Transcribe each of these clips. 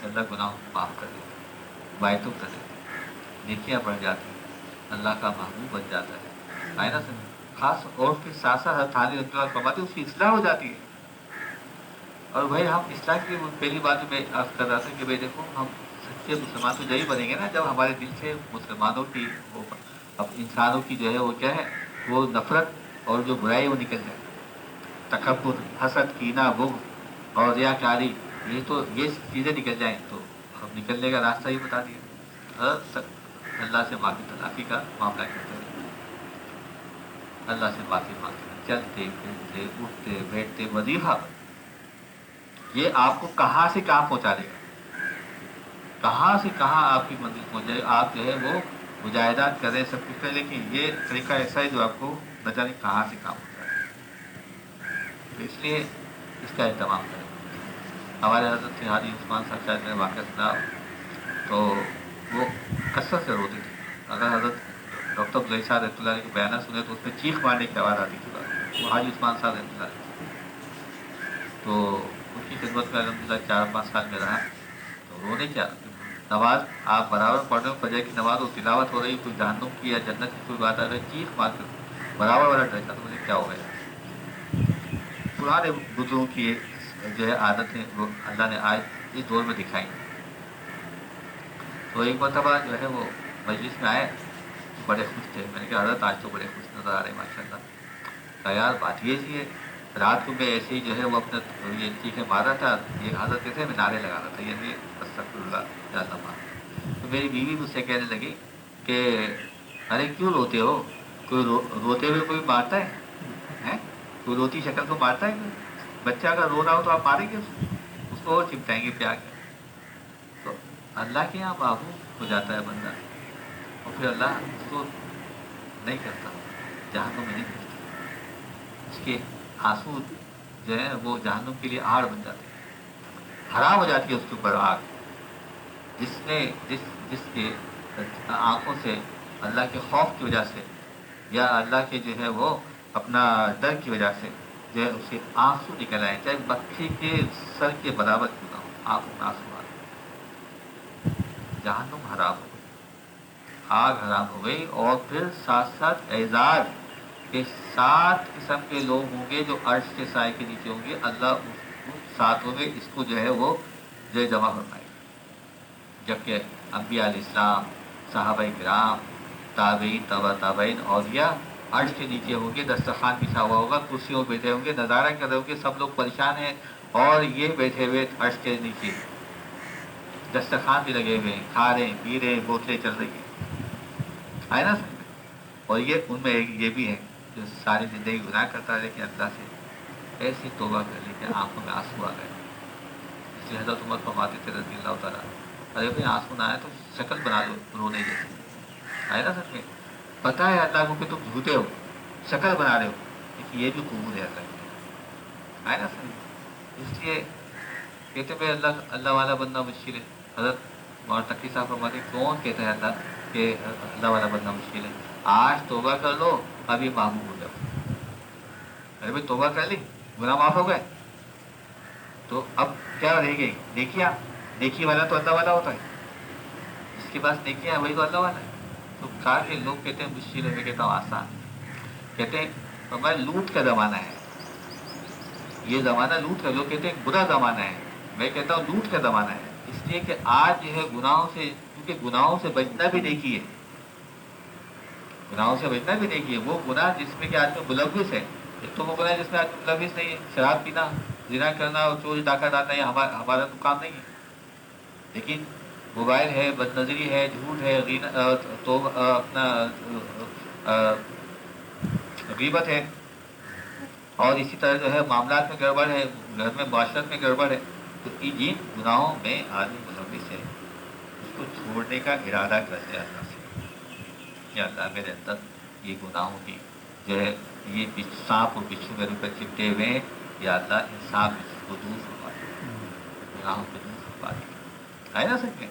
اللہ گناہوں کو معاف کر دیتا ہے، بائتوں کر دیتا ہے، نیکیاں بڑھ جاتی ہیں، اللہ کا محبوب بن جاتا ہے نا سر؟ خاص اور پھر ساتھ ساتھ تھانے فرماتے اس کی اصلاح ہو جاتی ہے۔ اور بھائی ہم اصلاح کی پہلی بات میں عرض کر رہا تھا کہ بھائی دیکھو ہم سچے مسلمان تو یہی بنیں گے نا جب ہمارے دل سے مسلمانوں کی وہ اب انسانوں کی جو ہے وہ کیا ہے وہ نفرت اور جو برائی ہے وہ نکل جائے، تکبر، حسد، کینہ، بغض اور ریاکاری، یہ چیزیں نکل جائیں تو ہم نکلنے کا راستہ ہی بتا دیا۔ اللہ سے معافی تلافی کا معاملہ کرتے ہیں، اللہ سے معافی مانگتے ہیں، چلتے پھرتے اٹھتے بیٹھتے وظیفہ، یہ آپ کو کہاں سے کہاں پہنچا دے گا، کہاں سے کہاں آپ کی منزل پہنچ جائے، آپ جو ہے وہ مجاہدات کریں سب کچھ کریں، لیکن یہ طریقہ ایسا ہے جو آپ کو نہ جانے کہاں سے کہاں پہنچا دے، تو اس لیے اس کا اہتمام کریں۔ ہمارے حضرت سے حاجی عثمان صاحب شاید میں واقعہ سنا تو وہ کثرت سے روتے تھے، اگر حضرت ڈاکٹر عبداللہ صاحب رحمۃ اللہ علیہ کے بیانات سنے تو اس میں چیخ مارنے کی آواز آتی تھی، وہ حاجی عثمان صاحب رحمۃ اللہ علیہ تو ان کی خدمت میں الحمدللہ 4-5 سال میں رہا، تو رونے کیا، نماز آپ برابر پڑھ رہے ہو، فجر کی نماز اور تلاوت ہو رہی، کوئی جہنم کی یا جنت کی کوئی بات آ رہی، چیخ مار کر برابر والا ڈر تو مجھے کیا ہو گیا۔ پرانے بزرگوں کی جو ہے عادت ہے وہ اللہ نے آج اس دور میں دکھائی۔ تو ایک مرتبہ جو ہے وہ مجلس میں آئے، بڑے خوش تھے، میں نے کہا حضرت آج تو بڑے خوش نظر آ رہے ہیں ماشاء اللہ۔ کہا یار بات یہ سی ہے، رات کو میں ایسے ہی جو ہے وہ اپنا یہ چیخیں مار رہا تھا، یہ حضرت کہتے ہیں میں نعرے لگا رہا تھا، یعنی استغفر اللہ یا اللہ معاف۔ تو میری بیوی مجھ سے کہنے لگی کہ ارے کیوں روتے ہو، کوئی روتے ہوئے کوئی مارتا ہے ہیں؟ کوئی روتی شکل کو مارتا ہے کوئی؟ بچہ اگر رو رہا ہو تو آپ ماریں گے اس کو اور چمٹائیں گے پیار کے؟ تو اللہ کے یہاں معبود ہو جاتا ہے بندہ، اور پھر اللہ اس کو نہیں کرتا، جہنم میں نہیں کرتا، اس کے آنسو جو ہے وہ جہنم کے لیے آڑ بن جاتے ہیں، حرام ہو جاتی ہے اس کے اوپر آگ۔ جس کے آنکھوں سے اللہ کے خوف کی وجہ سے یا اللہ کے جو ہے وہ اپنا ڈر کی وجہ سے جو ہے اسے آنسو نکل آئے، چاہے بچے کے سر کے برابر کیوں نہ ہو، آنکھوں میں آنسو آ گئے، جہنم حرام ہو گئی، آگ حرام ہو گئی، اور پھر ساتھ ساتھ اعزاز کے 7 قسم کے لوگ ہوں گے جو عرش کے سائے کے نیچے ہوں گے، اللہ اس ساتوں میں اس کو جو ہے وہ جو جمع فرمائے گا، جبکہ انبیاء علیہ السلام، صحابہ کرام، تابعین، تبع تابعین، اولیاء عرش کے نیچے ہوں گے، دسترخوان بچھا ہوا ہوگا، کرسیوں پہ بیٹھے ہوں گے، نظارہ کر رہے ہوں گے، سب لوگ پریشان ہیں، اور یہ بیٹھے ہوئے عرش کے نیچے دسترخوان بھی لگے ہوئے ہیں، کھا رہے ہیں، پی رہے ہیں، بوتلیں چل رہی ہیں، ہے نا سر؟ اور یہ ان میں یہ بھی ہے جو ساری زندگی گناہ کرتا ہے لیکن اللہ سے ایسی توبہ کر لی کہ آنکھوں میں آنسو آ گئے۔ اس لیے حضرت عمر فرماتے تھے رضی اللہ تعالیٰ، ارے بھائی آنسو نہ آئے تو شکل بنا لو رونے جیسی، ہے نا سر؟ میں پتہ ہے اللہ کو کہ تم جھوٹے ہو، شکل بنا رہے ہو، لیکن یہ بھی قبول ہے اللہ کی، ہے نا سر؟ اس لیے کہتے ہیں اللہ والا بندہ مشکل ہے۔ حضرت مولانا تقی صاحب فرماتے ہیں کون کہتا ہے اللہ کہ اللہ والا بندہ مشکل ہے؟ آج توبہ کر لو ابھی معمول ہو جاؤ، ارے بھائی توبہ کر لی، گناہ معاف ہو گئے، تو اب کیا رہ گئی؟ نیکیاں، نیکی والا تو اللہ والا ہوتا ہے، جس کے پاس نیکیاں ہیں وہی تو اللہ والا ہے۔ تو سارے لوگ کہتے ہیں مشکل ہے، میں کہتا ہوں آسان، کہتے ہیں ہمارے لوٹ کا زمانہ ہے، یہ زمانہ لوٹ کا، لوگ کہتے ہیں برا زمانہ ہے، میں کہتا ہوں لوٹ کا زمانہ ہے، اس لیے کہ آج جو ہے گناہوں سے، کیونکہ گناہوں سے بچنا بھی نیکی ہے، گناہوں سے بچنا بھی دیکھیے، وہ گناہ جس میں کہ آدمی ملوث ہے، ایک تو وہ گناہ جس میں آدمی ملوث نہیں ہے، شراب پینا، زنا کرنا اور چوری ڈاکہ ڈالنا، یہ ہمارا تو کام نہیں ہے، لیکن موبائل ہے، بد نظری ہے، جھوٹ ہے، تو اپنا غیبت ہے، اور اسی طرح جو ہے معاملات میں گڑبڑ ہے، گھر میں معاشرت میں گڑبڑ ہے، تو جن گناہوں میں آدمی ملوث ہے اس کو چھوڑنے کا ارادہ کرتے ہیں اللہ سے کہ اللہ میرے اندر یہ گناہوں کی جو ہے یہ سانپ اور بچھو میرے اوپر چپٹے ہوئے ہیں، یا اللہ ان سانپ بچھو کو دور فرما دے، گناہوں کو دور فرما دے، ہے نا سچ میں؟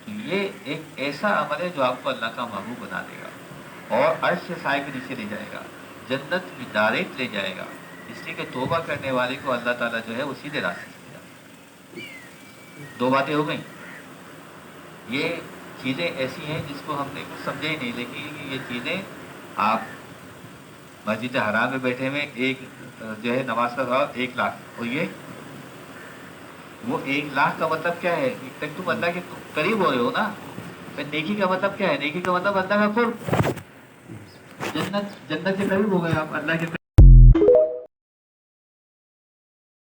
تو یہ ایک ایسا عمل ہے جو آپ کو اللہ کا محبوب بنا دے گا اور عرش سے سائے کے نیچے لے جائے گا، جنت کی ڈائریکٹ لے جائے گا، اس لیے کہ توبہ کرنے والے کو اللہ تعالیٰ جو ہے وہ سیدھے راستے سے لے جاتا ہے۔ دو باتیں ہو گئیں. یہ چیزیں ایسی ہیں جس کو ہم نے کچھ سمجھے ہی نہیں، لیکن یہ چیزیں آپ مسجد حرام میں بیٹھے ہوئے ایک جو ہے نماز کا ثواب 1,00,000، اور یہ وہ 1,00,000 کا مطلب کیا ہے؟ تک تم اللہ کے قریب ہو رہے ہو نا. نیکی کا مطلب کیا ہے؟ نیکی کا مطلب اللہ کا قرب، جنت کے قریب ہو گئے آپ اللہ کے قریب.